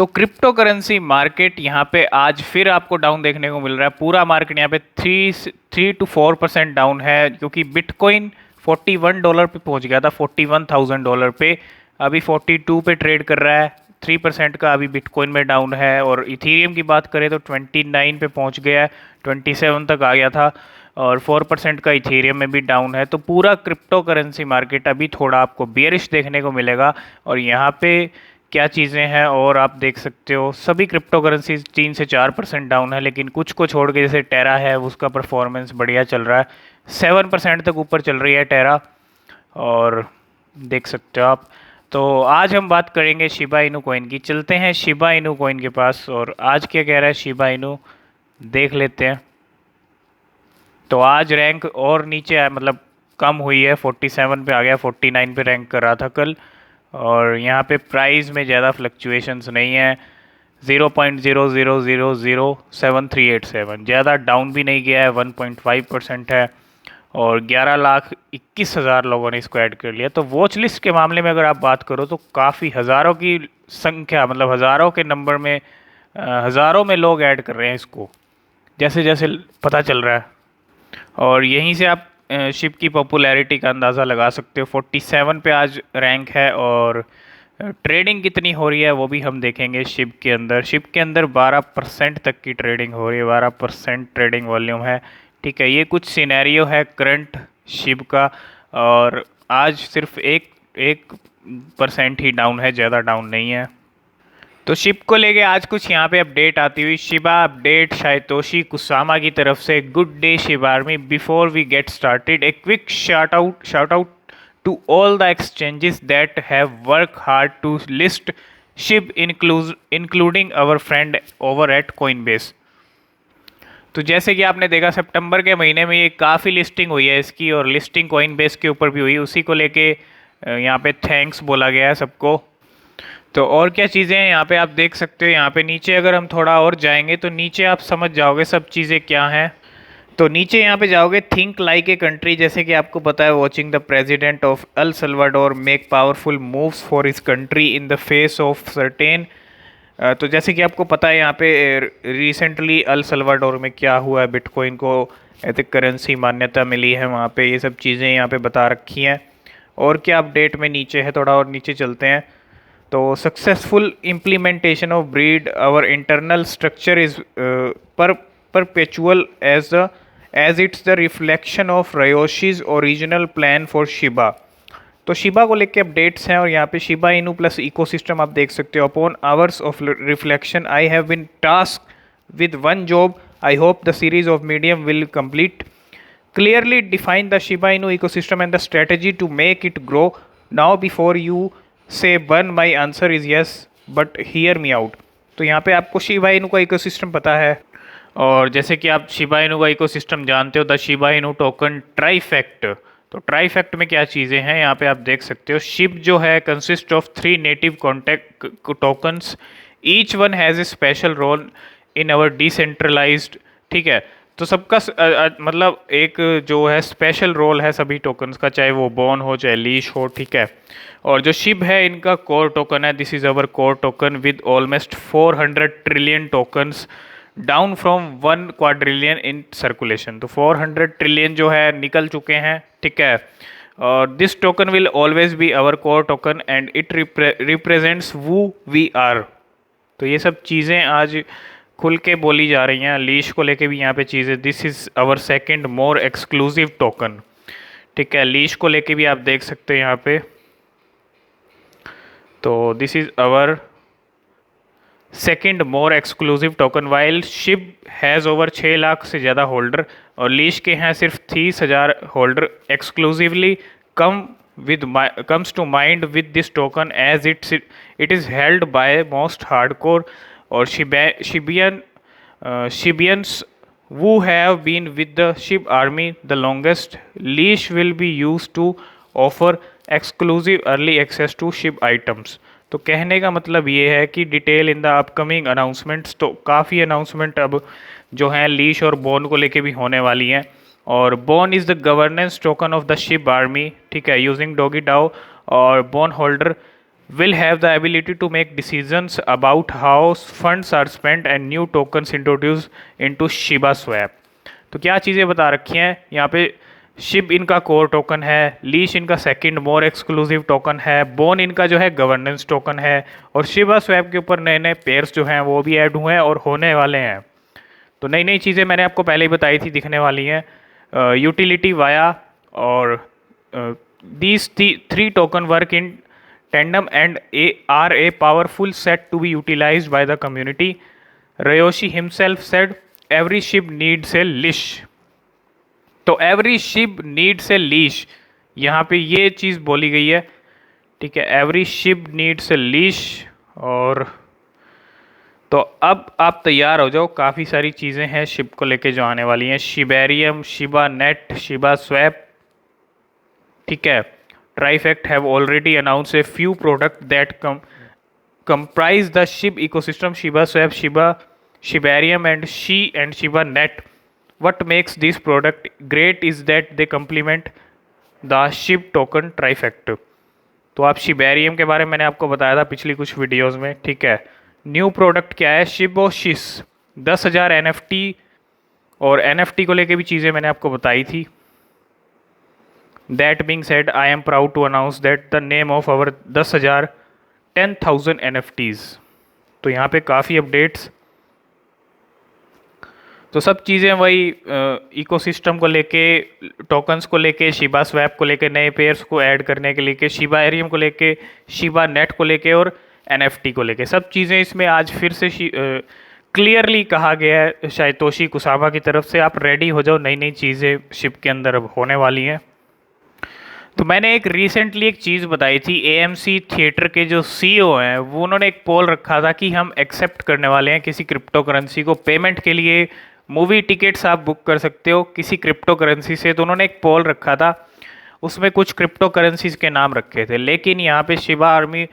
तो crypto currency market यहाँ पे आज फिर आपको डाउन देखने को मिल रहा है। पूरा मार्केट यहाँ पे 3 to 4% डाउन है, क्योंकि बिटकॉइन $41 पे पहुँच गया था, $41,000 पे। अभी 42 पे ट्रेड कर रहा है। 3% का अभी बिटकॉइन में डाउन है। और इथीरियम की बात करें तो 29 पे पहुँच गया है, 27 तक आ गया था। और 4% का इथेरियम में भी डाउन है। तो पूरा क्रिप्टो करेंसी मार्केट अभी थोड़ा आपको बेयरिश देखने को मिलेगा। और यहाँ पे क्या चीज़ें हैं और आप देख सकते हो, सभी क्रिप्टो करेंसी 3 से 4% डाउन है, लेकिन कुछ को छोड़ के जैसे टेरा है उसका परफॉर्मेंस बढ़िया चल रहा है। 7% तक ऊपर चल रही है टेरा, और देख सकते हो आप। तो आज हम बात करेंगे शिबा इनू कॉइन की। चलते हैं शिबा इनू कॉइन के पास, और आज क्या कह रहा है शिबा इनू देख लेते हैं। तो आज रैंक और नीचे है, मतलब कम हुई है, 47 पे आ गया, 49 पे रैंक कर रहा था कल। और यहाँ पे प्राइस में ज़्यादा फ्लक्चुएशंस नहीं है, 0.00007,387, ज़्यादा डाउन भी नहीं गया है, 1.5% है। और 11,21,000 लोगों ने इसको ऐड कर लिया। तो वॉच लिस्ट के मामले में अगर आप बात करो तो काफ़ी हज़ारों की संख्या, मतलब हज़ारों के नंबर में, हज़ारों में लोग ऐड कर रहे हैं इसको, जैसे जैसे पता चल रहा है। और यहीं से आप शिप की पॉपुलैरिटी का अंदाज़ा लगा सकते हो। 47 पे आज रैंक है। और ट्रेडिंग कितनी हो रही है वो भी हम देखेंगे। शिप के अंदर 12% तक की ट्रेडिंग हो रही है, 12% ट्रेडिंग वॉल्यूम है। ठीक है, ये कुछ सिनेरियो है करंट शिप का। और आज सिर्फ एक एक परसेंट ही डाउन है, ज़्यादा डाउन नहीं है। तो शिप को लेके आज कुछ यहाँ पे अपडेट आती हुई। शिबा अपडेट शायतोशी कुसामा की तरफ से। Good day Shiba army, before we get started a quick shout out to all the exchanges that have work hard to list SHIB including our friend over at Coinbase. तो जैसे कि आपने देखा सितंबर के महीने में ये काफ़ी लिस्टिंग हुई है इसकी, और लिस्टिंग कोइनबेस के ऊपर भी हुई। उसी को लेके यहाँ पे थैंक्स बोला गया है सबको। तो और क्या चीज़ें हैं यहाँ पे आप देख सकते हो। यहाँ पे नीचे अगर हम थोड़ा और जाएंगे तो नीचे आप समझ जाओगे सब चीज़ें क्या हैं। तो नीचे यहाँ पे जाओगे, थिंक लाइक ए कंट्री, जैसे कि आपको पता है, watching the president of El Salvador make powerful moves for his country in the face of certain. तो जैसे कि आपको पता है यहाँ पे रिसेंटली अल सल्वाडोर में क्या हुआ है, बिटकॉइन को एथिक करेंसी मान्यता मिली है वहाँ पे। ये सब चीज़ें यहाँ पे बता रखी हैं। और क्या अपडेट में नीचे है, थोड़ा और नीचे चलते हैं। तो successful implementation of breed our internal structure is perpetual as it's the reflection of Ryoshi's original plan for Shiba. तो शिबा को लेके अपडेट्स हैं। और यहाँ पे शिबा इनू प्लस इकोसिस्टम आप देख सकते हो। Upon hours of reflection I have been task with one job, I hope the series of medium will complete clearly define the Shiba Inu ecosystem and the strategy to make it grow. Now before you say burn, my answer is yes, but hear me out. तो यहाँ पे आपको Shiba Inu का ecosystem पता है। और जैसे कि आप शिबा इनू का इकोसिस्टम जानते हो, द शिबा इनू टोकन ट्राइफेक्ट। तो ट्राइफेक्ट में क्या चीज़ें हैं यहाँ पे आप देख सकते हो। शिप जो है consist of 3 native contact tokens, each one has a special role in our decentralised. ठीक है, तो सबका मतलब एक जो है स्पेशल रोल है सभी टोकन्स का, चाहे वो बॉन हो चाहे लीश हो। ठीक है, और जो शिब है इनका कोर टोकन है, this is our core token with almost 400 trillion tokens, down from 1 quadrillion in circulation. तो 400 ट्रिलियन जो है निकल चुके हैं। ठीक है, और this token will always be our core token and it represents who we are. तो ये सब चीज़ें आज खुल के बोली जा रही हैं। लीश को लेके भी यहाँ पे चीज़ें, this is our second more exclusive token. ठीक है, लीश को लेके भी आप देख सकते हैं यहाँ पे। तो this is our second more exclusive token, while ship has over 6 lakh से ज़्यादा होल्डर, और लीश के हैं सिर्फ 30,000 holder. Exclusively comes to mind with this token as it is held by most hardcore or Shibians who have been with the Shib army the longest. Leash will be used to offer exclusive early access to Shib items. तो कहने का मतलब ये है कि detail in the upcoming announcements. तो काफ़ी announcement अब जो हैं लीश और बॉन को लेके भी होने वाली हैं। और bone is the governance token of the SHIB army. ठीक है, यूजिंग डॉगी डाओ, और bone holder will have the ability to make decisions about how funds are spent and new tokens introduced into Shiba Swap। तो क्या चीज़ें बता रखी हैं यहाँ पे, शिब इनका कोर टोकन है, लीश इनका सेकंड मोर एक्सक्लूसिव टोकन है, बोन इनका जो है गवर्नेंस टोकन है, और शिबा स्वैप के ऊपर नए नए पेयर्स जो हैं वो भी ऐड हुए हैं और होने वाले हैं। तो नई नई चीज़ें मैंने आपको पहले ही बताई थी दिखने वाली हैं। यूटिलिटी वाया और these three token work in tandem and are a powerful set to be utilized by the community. Ryoshi himself said every ship needs a leash. तो every ship needs a leash, यहाँ पे ये चीज़ बोली गई है, ठीक है, every ship needs a leash. और तो अब आप तैयार हो जाओ, काफ़ी सारी चीज़ें हैं शिप को लेके जो आने वाली हैं। Shibarium, Shiba net, Shiba swap, ठीक है। Trifecta have already announce a few product that comprise the SHIB ecosystem, Shiba Swap, Shibarium and Shiba Net. What makes this product great is that they complement the SHIB token trifecta। तो आप Shibarium के बारे में मैंने आपको बताया था पिछली कुछ वीडियोस में, ठीक है। न्यू प्रोडक्ट क्या है, शिबोशिस 10,000 NFT, और NFT को लेके भी चीज़ें मैंने आपको बताई थी। That being said I am proud to announce that the name of our 10,000 NFTs। तो यहाँ पे काफ़ी अपडेट्स, तो सब चीज़ें वही इकोसिस्टम को लेके, टोकन्स को लेके, शिबा स्वैप को लेके, नए पेयर्स को ऐड करने के लेके, शिबा एरियम को लेके, शिबा नेट को लेके और NFT को लेके, सब चीज़ें इसमें आज फिर से क्लियरली कहा गया है साइतोशी कुसामा की तरफ से। आप रेडी हो जाओ, नई नई चीज़ें शिप के अंदर अब होने वाली हैं। तो मैंने एक रिसेंटली एक चीज़ बताई थी, AMC थिएटर के जो CEO हैं वो उन्होंने एक पोल रखा था कि हम एक्सेप्ट करने वाले हैं किसी क्रिप्टो करेंसी को पेमेंट के लिए। मूवी टिकट्स आप बुक कर सकते हो किसी क्रिप्टो करेंसी से। तो उन्होंने एक पोल रखा था, उसमें कुछ क्रिप्टो करेंसीज के नाम रखे थे, लेकिन यहाँ पे शिबा आर्मी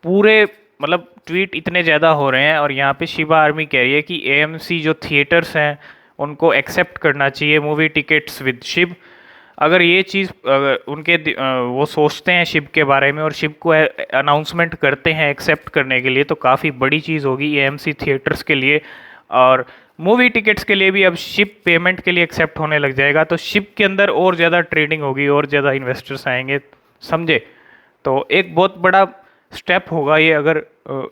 पूरे मतलब ट्वीट इतने ज़्यादा हो रहे हैं और यहाँ पे शिबा आर्मी कह रही है कि AMC जो थिएटर्स हैं उनको एक्सेप्ट करना चाहिए मूवी टिकट्स विद शिब। अगर ये चीज़ अगर उनके वो सोचते हैं शिप के बारे में और शिप को अनाउंसमेंट करते हैं एक्सेप्ट करने के लिए, तो काफ़ी बड़ी चीज़ होगी AMC थिएटर्स के लिए। और मूवी टिकट्स के लिए भी अब शिप पेमेंट के लिए एक्सेप्ट होने लग जाएगा, तो शिप के अंदर और ज़्यादा ट्रेडिंग होगी और ज़्यादा इन्वेस्टर्स आएंगे, समझे। तो एक बहुत बड़ा स्टेप होगा ये अगर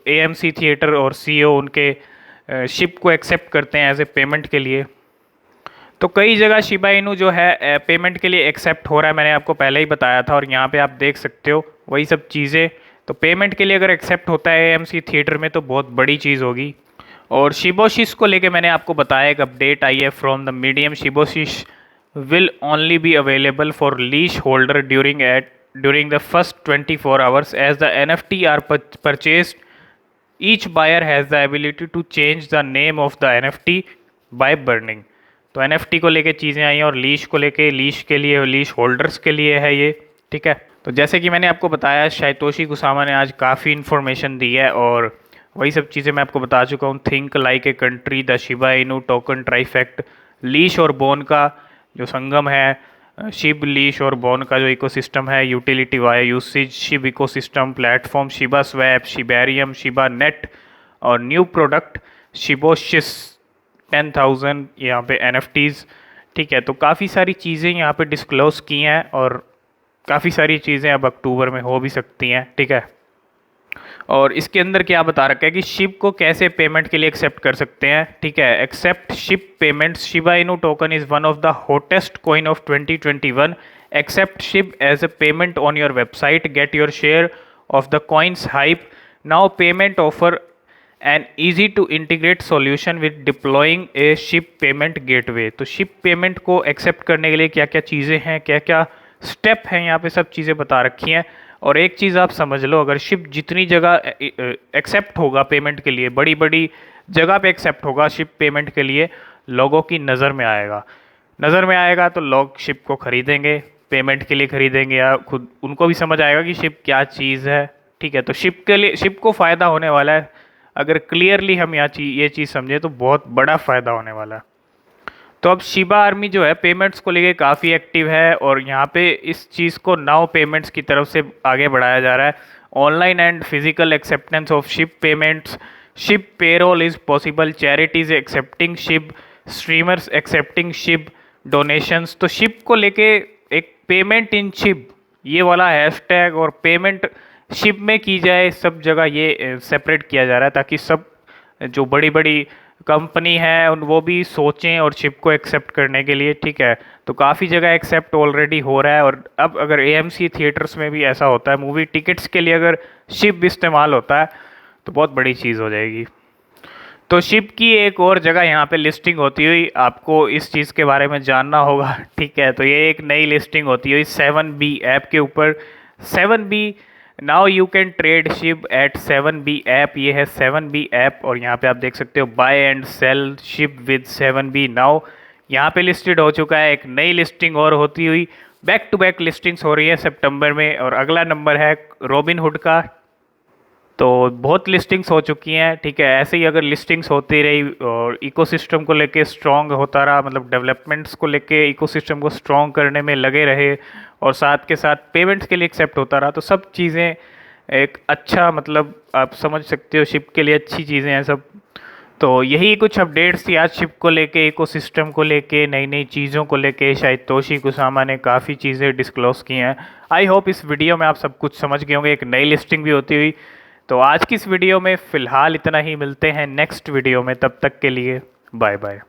AMC थिएटर और CEO उनके शिप को एक्सेप्ट करते हैं एज ए पेमेंट के लिए। तो कई जगह शिबा इनू जो है पेमेंट के लिए एक्सेप्ट हो रहा है, मैंने आपको पहले ही बताया था, और यहाँ पे आप देख सकते हो वही सब चीज़ें। तो पेमेंट के लिए अगर एक्सेप्ट होता है AMC थिएटर में तो बहुत बड़ी चीज़ होगी। और शिबोशिस को लेके मैंने आपको बताया, एक अपडेट आई है from the Medium. Shiboshis will only be available for leash holder during the first 24 hours as the NFT are purchased. Each buyer has the ability to change the name of the NFT by burning. तो NFT को लेके चीज़ें आई हैं, और leash को लेके, leash के लिए, लीश होल्डर्स के लिए है ये, ठीक है। तो जैसे कि मैंने आपको बताया, साइतोशी कुसामा ने आज काफ़ी इन्फॉर्मेशन दी है और वही सब चीज़ें मैं आपको बता चुका हूँ। Think like a country, the Shiba Inu token trifecta, leash और बोन का जो संगम है, शिब लीश और बोन का जो इकोसिस्टम है, utility via usage, Shiv ecosystem platform, Shiba swap, Shibarium, Shiba net, और न्यू प्रोडक्ट शिबोशिस 10,000 यहाँ पे NFTs, ठीक है। तो काफ़ी सारी चीज़ें यहाँ पे डिस्क्लोज़ की हैं और काफ़ी सारी चीज़ें अब अक्टूबर में हो भी सकती हैं, ठीक है। और इसके अंदर क्या बता रखा है कि शिप को कैसे पेमेंट के लिए एक्सेप्ट कर सकते हैं, ठीक है। Accept ship payments, Shiba Inu token is one of the hottest coin of 2021। Accept ship as a payment on your website, get your share of the coins hype. Now payment offer an easy to integrate solution with deploying a ship payment gateway. तो ship payment को accept करने के लिए क्या क्या चीज़ें हैं, क्या क्या स्टेप हैं, यहाँ पे सब चीज़ें बता रखी हैं। और एक चीज़ आप समझ लो, अगर शिप जितनी जगह एक्सेप्ट होगा पेमेंट के लिए, बड़ी बड़ी जगह पे एक्सेप्ट होगा शिप पेमेंट के लिए, लोगों की नज़र में आएगा, नज़र में आएगा तो लोग शिप को ख़रीदेंगे, पेमेंट के लिए ख़रीदेंगे, या खुद उनको भी समझ आएगा कि शिप क्या चीज़ है, ठीक है। तो शिप के लिए, शिप को फ़ायदा होने वाला है। अगर क्लियरली हम ये चीज़ समझे तो बहुत बड़ा फ़ायदा होने वाला है। तो अब शिबा आर्मी जो है पेमेंट्स को लेके काफ़ी एक्टिव है और यहाँ पे इस चीज़ को नाउ पेमेंट्स की तरफ से आगे बढ़ाया जा रहा है। Online and physical acceptance of ship payments, ship payroll is possible, charities accepting ship, streamers accepting ship donations. तो शिप को लेके एक पेमेंट इन शिप ये वाला हैशटैग और पेमेंट शिप में की जाए सब जगह ये सेपरेट किया जा रहा है, ताकि सब जो बड़ी बड़ी कंपनी है उन वो भी सोचें और शिप को एक्सेप्ट करने के लिए। ठीक है, तो काफ़ी जगह एक्सेप्ट ऑलरेडी हो रहा है। और अब अगर एएमसी थिएटर्स में भी ऐसा होता है, मूवी टिकट्स के लिए अगर शिप इस्तेमाल होता है तो बहुत बड़ी चीज़ हो जाएगी। तो शिप की एक और जगह यहाँ पे लिस्टिंग होती हुई आपको इस चीज़ के बारे में जानना होगा। ठीक है, तो ये एक नई लिस्टिंग होती हुई 7B ऐप के ऊपर। 7B now you can trade ship at 7B app. ये है 7B ऐप और यहाँ पे आप देख सकते हो buy and sell ship with 7B now. यहाँ पे लिस्टेड हो चुका है, एक नई लिस्टिंग और होती हुई बैक टू बैक लिस्टिंग्स हो रही है सितंबर में। और अगला नंबर है रॉबिनहुड का। तो बहुत लिस्टिंग्स हो चुकी हैं। ठीक है, ऐसे ही अगर लिस्टिंग्स होती रही और इकोसिस्टम को लेके स्ट्रॉन्ग होता रहा, मतलब डेवलपमेंट्स को लेके इकोसिस्टम को स्ट्रॉन्ग करने में लगे रहे और साथ के साथ पेमेंट्स के लिए एक्सेप्ट होता रहा, तो सब चीज़ें एक अच्छा, मतलब आप समझ सकते हो शिप के लिए अच्छी चीज़ें हैं सब। तो यही कुछ अपडेट्स थी आज शिप को लेके, इकोसिस्टम को लेके, नई नई चीज़ों को लेके। शायद तोशी कुसामा ने काफ़ी चीज़ें डिस्क्लोज की हैं। आई होप इस वीडियो में आप सब कुछ समझ गए होंगे, एक नई लिस्टिंग भी होती हुई। तो आज की इस वीडियो में फ़िलहाल इतना ही, मिलते हैं नेक्स्ट वीडियो में, तब तक के लिए बाय बाय।